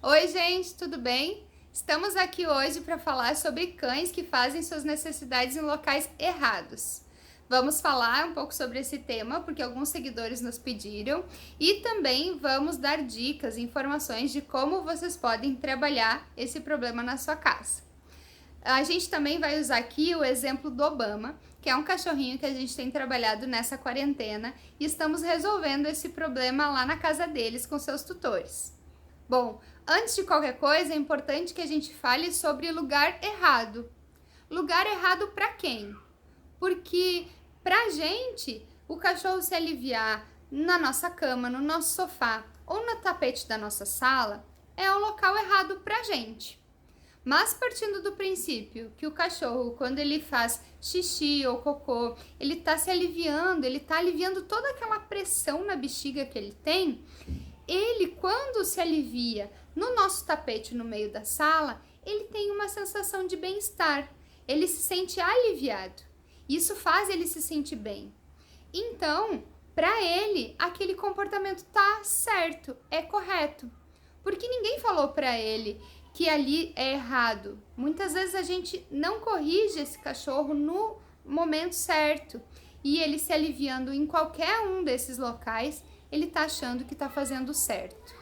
Oi, gente, tudo bem? Estamos aqui hoje para falar sobre cães que fazem suas necessidades em locais errados. Vamos falar um pouco sobre esse tema porque alguns seguidores nos pediram e também vamos dar dicas e informações de como vocês podem trabalhar esse problema na sua casa. A gente também vai usar aqui o exemplo do Obama, que é um cachorrinho que a gente tem trabalhado nessa quarentena e estamos resolvendo esse problema lá na casa deles com seus tutores. Bom, antes de qualquer coisa, é importante que a gente fale sobre lugar errado. Lugar errado para quem? Porque pra gente, o cachorro se aliviar na nossa cama, no nosso sofá ou no tapete da nossa sala é o local errado pra gente. Mas partindo do princípio que o cachorro, quando ele faz xixi ou cocô, ele tá se aliviando, ele tá aliviando toda aquela pressão na bexiga que ele tem, ele, quando se alivia no nosso tapete no meio da sala, ele tem uma sensação de bem-estar, ele se sente aliviado. Isso faz ele se sentir bem. Então, para ele, aquele comportamento tá certo, é correto. Porque ninguém falou para ele que ali é errado. Muitas vezes a gente não corrige esse cachorro no momento certo. E ele se aliviando em qualquer um desses locais, ele tá achando que tá fazendo certo.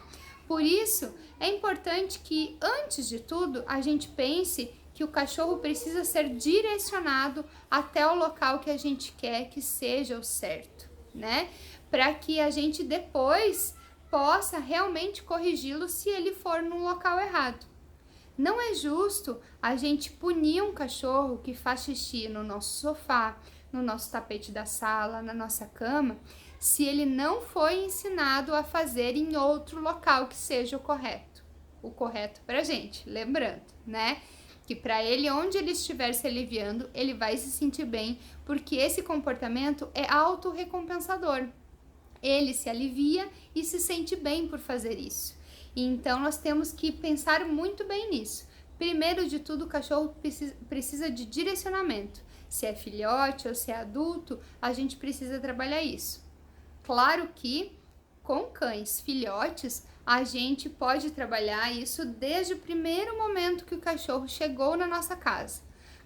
Por isso, é importante que, antes de tudo, a gente pense que o cachorro precisa ser direcionado até o local que a gente quer que seja o certo, né? Para que a gente depois possa realmente corrigi-lo se ele for no local errado. Não é justo a gente punir um cachorro que faz xixi no nosso sofá, no nosso tapete da sala, na nossa cama, se ele não foi ensinado a fazer em outro local que seja o correto pra gente, lembrando, né? Que para ele, onde ele estiver se aliviando, ele vai se sentir bem, porque esse comportamento é autorrecompensador. Ele se alivia e se sente bem por fazer isso. Então, nós temos que pensar muito bem nisso. Primeiro de tudo, o cachorro precisa de direcionamento. Se é filhote ou se é adulto, a gente precisa trabalhar isso. Claro que com cães filhotes, a gente pode trabalhar isso desde o primeiro momento que o cachorro chegou na nossa casa.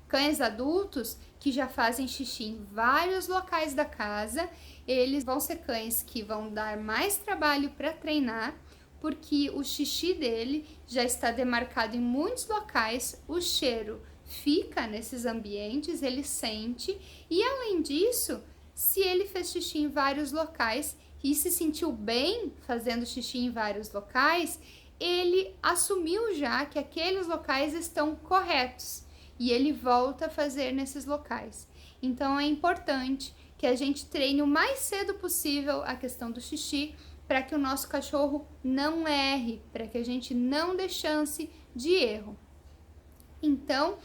Cães adultos que já fazem xixi em vários locais da casa, eles vão ser cães que vão dar mais trabalho para treinar, porque o xixi dele já está demarcado em muitos locais, o cheiro fica nesses ambientes, ele sente, e além disso, se ele fez xixi em vários locais e se sentiu bem fazendo xixi em vários locais, ele assumiu já que aqueles locais estão corretos e ele volta a fazer nesses locais. Então é importante que a gente treine o mais cedo possível a questão do xixi para que o nosso cachorro não erre, para que a gente não dê chance de erro. Então,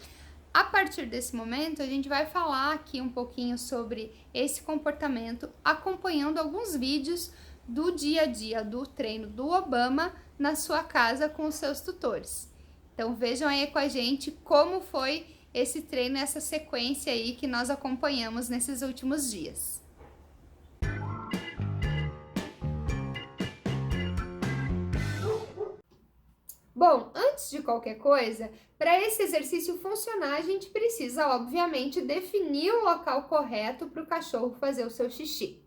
a partir desse momento, a gente vai falar aqui um pouquinho sobre esse comportamento, acompanhando alguns vídeos do dia a dia do treino do Obama na sua casa com os seus tutores. Então vejam aí com a gente como foi esse treino, essa sequência aí que nós acompanhamos nesses últimos dias. Bom, antes de qualquer coisa, para esse exercício funcionar, a gente precisa, obviamente, definir o local correto para o cachorro fazer o seu xixi.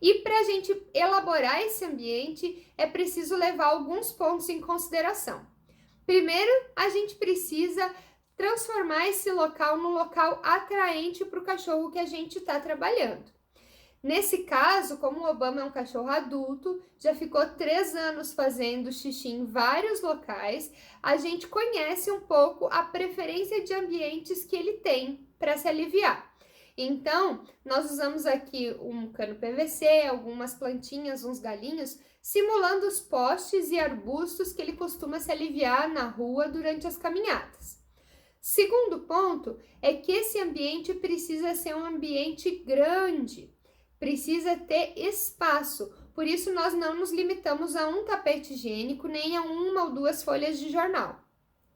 E para a gente elaborar esse ambiente, é preciso levar alguns pontos em consideração. Primeiro, a gente precisa transformar esse local num local atraente para o cachorro que a gente está trabalhando. Nesse caso, como o Obama é um cachorro adulto, já ficou 3 anos fazendo xixi em vários locais, a gente conhece um pouco a preferência de ambientes que ele tem para se aliviar. Então, nós usamos aqui um cano PVC, algumas plantinhas, uns galinhos, simulando os postes e arbustos que ele costuma se aliviar na rua durante as caminhadas. Segundo ponto é que esse ambiente precisa ser um ambiente grande. Precisa ter espaço, por isso nós não nos limitamos a um tapete higiênico nem a 1 ou 2 folhas de jornal.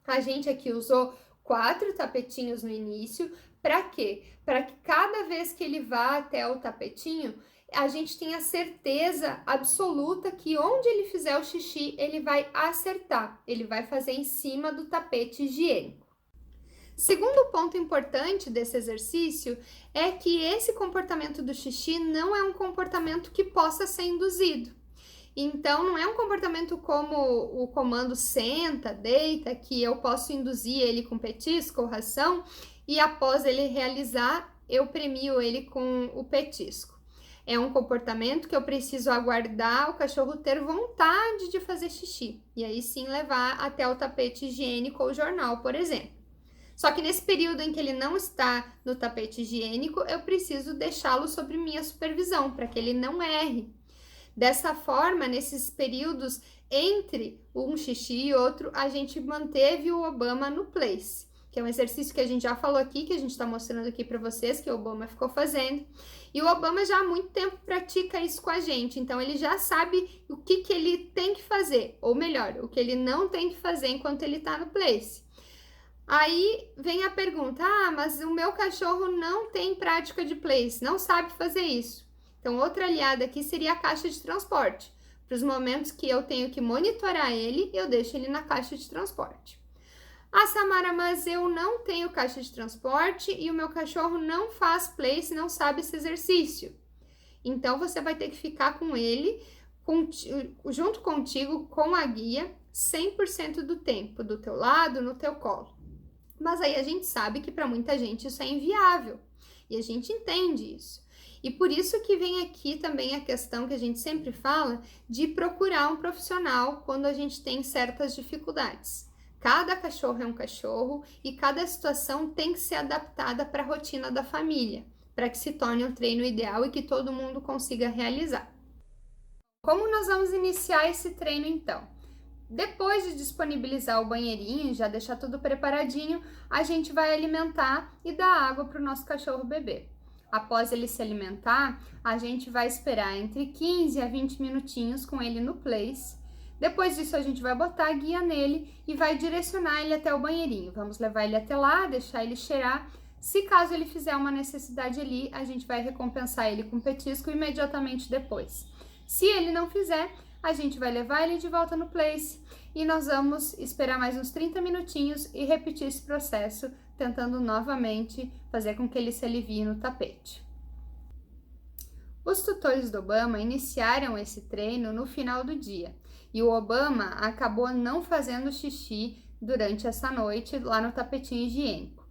A gente aqui usou 4 tapetinhos no início, para quê? Para que cada vez que ele vá até o tapetinho, a gente tem a certeza absoluta que onde ele fizer o xixi, ele vai acertar, ele vai fazer em cima do tapete higiênico. Segundo ponto importante desse exercício é que esse comportamento do xixi não é um comportamento que possa ser induzido. Então, não é um comportamento como o comando senta, deita, que eu posso induzir ele com petisco ou ração e após ele realizar, eu premio ele com o petisco. É um comportamento que eu preciso aguardar o cachorro ter vontade de fazer xixi e aí sim levar até o tapete higiênico ou jornal, por exemplo. Só que nesse período em que ele não está no tapete higiênico, eu preciso deixá-lo sob minha supervisão para que ele não erre. Dessa forma, nesses períodos entre um xixi e outro, a gente manteve o Obama no place, que é um exercício que a gente já falou aqui, que a gente está mostrando aqui para vocês, que o Obama ficou fazendo. E o Obama já há muito tempo pratica isso com a gente, então ele já sabe o que ele tem que fazer, ou melhor, o que ele não tem que fazer enquanto ele está no place. Aí vem a pergunta, mas o meu cachorro não tem prática de place, não sabe fazer isso. Então, outra aliada aqui seria a caixa de transporte. Para os momentos que eu tenho que monitorar ele, eu deixo ele na caixa de transporte. Samara, mas eu não tenho caixa de transporte e o meu cachorro não faz place, não sabe esse exercício. Então, você vai ter que ficar com ele, junto contigo, com a guia, 100% do tempo, do teu lado, no teu colo. Mas aí a gente sabe que para muita gente isso é inviável. E a gente entende isso. E por isso que vem aqui também a questão que a gente sempre fala de procurar um profissional quando a gente tem certas dificuldades. Cada cachorro é um cachorro e cada situação tem que ser adaptada para a rotina da família, para que se torne um treino ideal e que todo mundo consiga realizar. Como nós vamos iniciar esse treino então? Depois de disponibilizar o banheirinho, já deixar tudo preparadinho, a gente vai alimentar e dar água para o nosso cachorro beber. Após ele se alimentar, a gente vai esperar entre 15 a 20 minutinhos com ele no place. Depois disso, a gente vai botar a guia nele e vai direcionar ele até o banheirinho. Vamos levar ele até lá, deixar ele cheirar. Se caso ele fizer uma necessidade ali, a gente vai recompensar ele com petisco imediatamente depois. Se ele não fizer, a gente vai levar ele de volta no place e nós vamos esperar mais uns 30 minutinhos e repetir esse processo, tentando novamente fazer com que ele se alivie no tapete. Os tutores do Obama iniciaram esse treino no final do dia e o Obama acabou não fazendo xixi durante essa noite lá no tapetinho higiênico.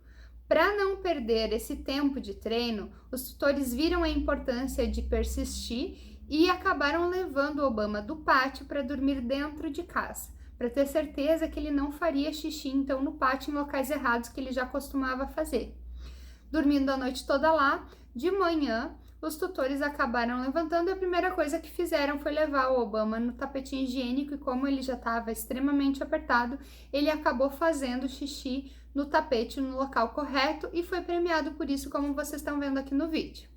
Para não perder esse tempo de treino, os tutores viram a importância de persistir e acabaram levando o Obama do pátio para dormir dentro de casa, para ter certeza que ele não faria xixi então no pátio em locais errados que ele já costumava fazer. Dormindo a noite toda lá, de manhã, os tutores acabaram levantando e a primeira coisa que fizeram foi levar o Obama no tapetinho higiênico e como ele já estava extremamente apertado, ele acabou fazendo xixi no tapete no local correto e foi premiado por isso, como vocês estão vendo aqui no vídeo.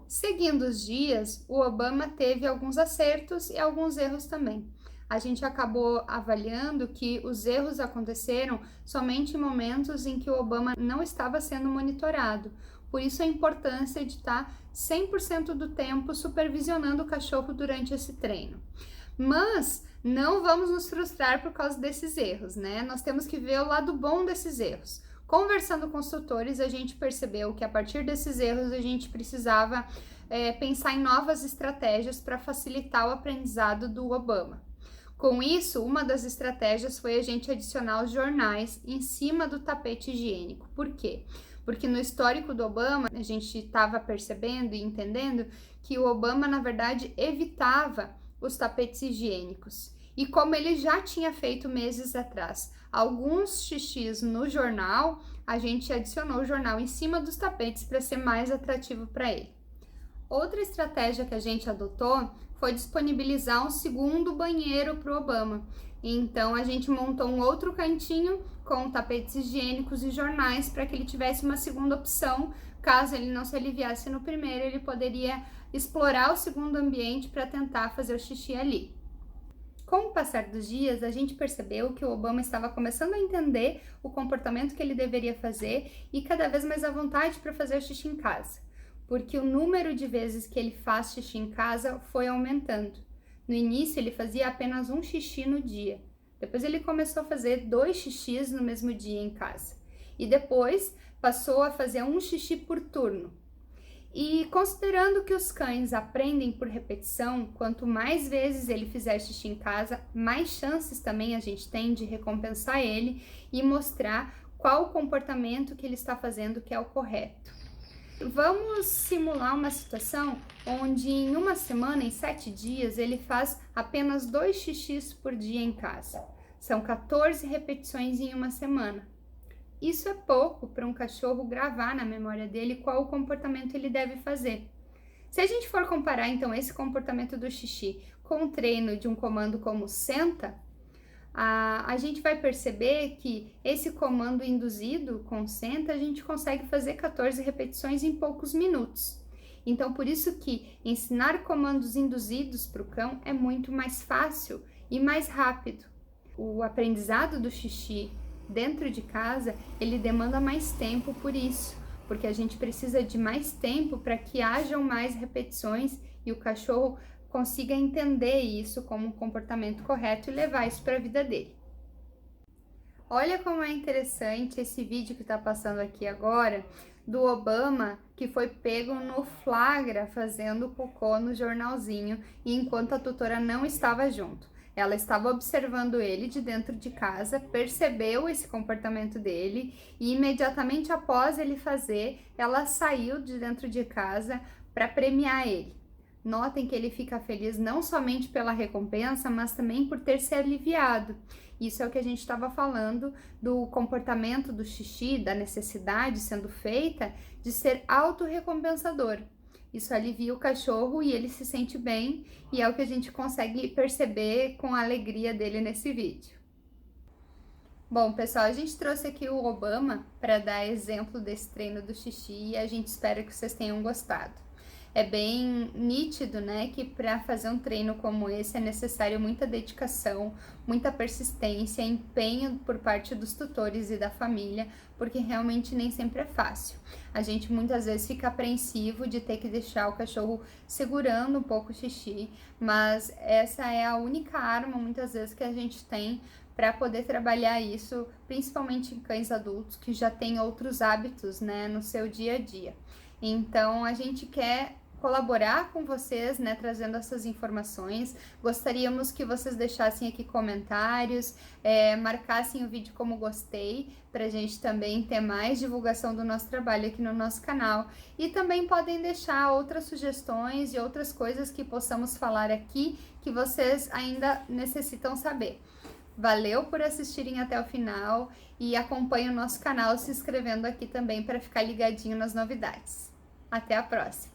Seguindo os dias, o Obama teve alguns acertos e alguns erros também. A gente acabou avaliando que os erros aconteceram somente em momentos em que o Obama não estava sendo monitorado. Por isso a importância de estar 100% do tempo supervisionando o cachorro durante esse treino. Mas não vamos nos frustrar por causa desses erros, né? Nós temos que ver o lado bom desses erros. Conversando com os tutores, a gente percebeu que a partir desses erros a gente precisava pensar em novas estratégias para facilitar o aprendizado do Obama. Com isso, uma das estratégias foi a gente adicionar os jornais em cima do tapete higiênico. Por quê? Porque no histórico do Obama, a gente estava percebendo e entendendo que o Obama, na verdade, evitava os tapetes higiênicos. E como ele já tinha feito meses atrás alguns xixis no jornal, a gente adicionou o jornal em cima dos tapetes para ser mais atrativo para ele. Outra estratégia que a gente adotou foi disponibilizar um segundo banheiro para o Obama. Então, a gente montou um outro cantinho com tapetes higiênicos e jornais para que ele tivesse uma segunda opção. Caso ele não se aliviasse no primeiro, ele poderia explorar o segundo ambiente para tentar fazer o xixi ali. Com o passar dos dias, a gente percebeu que o Obama estava começando a entender o comportamento que ele deveria fazer e cada vez mais à vontade para fazer o xixi em casa. porque o número de vezes que ele faz xixi em casa foi aumentando. No início ele fazia apenas um xixi no dia, depois ele começou a fazer 2 xixis no mesmo dia em casa, e depois passou a fazer um xixi por turno. E considerando que os cães aprendem por repetição, quanto mais vezes ele fizer xixi em casa, mais chances também a gente tem de recompensar ele e mostrar qual o comportamento que ele está fazendo que é o correto. Vamos simular uma situação onde em uma semana, em 7 dias, ele faz apenas 2 xixis por dia em casa. São 14 repetições em uma semana. Isso é pouco para um cachorro gravar na memória dele qual o comportamento ele deve fazer. Se a gente for comparar então esse comportamento do xixi com o treino de um comando como senta, a gente vai perceber que esse comando induzido com senta a gente consegue fazer 14 repetições em poucos minutos. Então por isso que ensinar comandos induzidos para o cão é muito mais fácil e mais rápido. O aprendizado do xixi dentro de casa, ele demanda mais tempo por isso, porque a gente precisa de mais tempo para que hajam mais repetições e o cachorro consiga entender isso como um comportamento correto e levar isso para a vida dele. Olha como é interessante esse vídeo que está passando aqui agora, do Obama, que foi pego no flagra fazendo cocô no jornalzinho e enquanto a tutora não estava junto. Ela estava observando ele de dentro de casa, percebeu esse comportamento dele e imediatamente após ele fazer, ela saiu de dentro de casa para premiar ele. Notem que ele fica feliz não somente pela recompensa, mas também por ter se aliviado. Isso é o que a gente estava falando do comportamento do xixi, da necessidade sendo feita de ser autorrecompensador. Isso alivia o cachorro e ele se sente bem, e é o que a gente consegue perceber com a alegria dele nesse vídeo. Bom, pessoal, a gente trouxe aqui o Obama para dar exemplo desse treino do xixi e a gente espera que vocês tenham gostado. É bem nítido, né, que para fazer um treino como esse é necessário muita dedicação, muita persistência, empenho por parte dos tutores e da família, porque realmente nem sempre é fácil. A gente muitas vezes fica apreensivo de ter que deixar o cachorro segurando um pouco o xixi, mas essa é a única arma muitas vezes que a gente tem para poder trabalhar isso, principalmente em cães adultos que já têm outros hábitos, né, no seu dia a dia. Então a gente quer colaborar com vocês, né, trazendo essas informações. Gostaríamos que vocês deixassem aqui comentários, marcassem o vídeo como gostei, para a gente também ter mais divulgação do nosso trabalho aqui no nosso canal. E também podem deixar outras sugestões e outras coisas que possamos falar aqui, que vocês ainda necessitam saber. Valeu por assistirem até o final e acompanhe o nosso canal se inscrevendo aqui também para ficar ligadinho nas novidades. Até a próxima!